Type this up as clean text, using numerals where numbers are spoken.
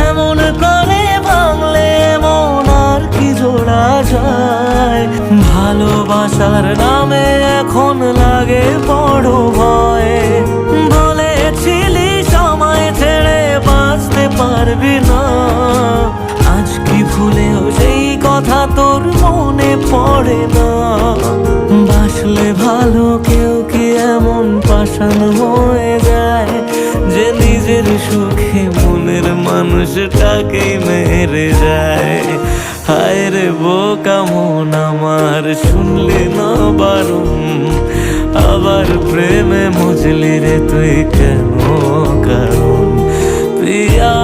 এমন করে ভাঙলে মন আর কি জোড়া যায়। ভালোবাসার নামে এখন লাগে বড় ভয়। বলেছিলি সময় ছেড়ে বাঁচতে পারবি না, আজ কি ভুলেও সেই কথা তোর মনে পড়ে না? বাসলে ভালো কেউ কি এমন পাষাণ হয়ে যায় যে নিজের সুখে মনের মানুষটাকেই মেরে যায়? হায় রে বোকা মন আমার, শুনলি না বারণ, আবার প্রেমে মজলি রে তুই কেন কারণ? প্রিয়া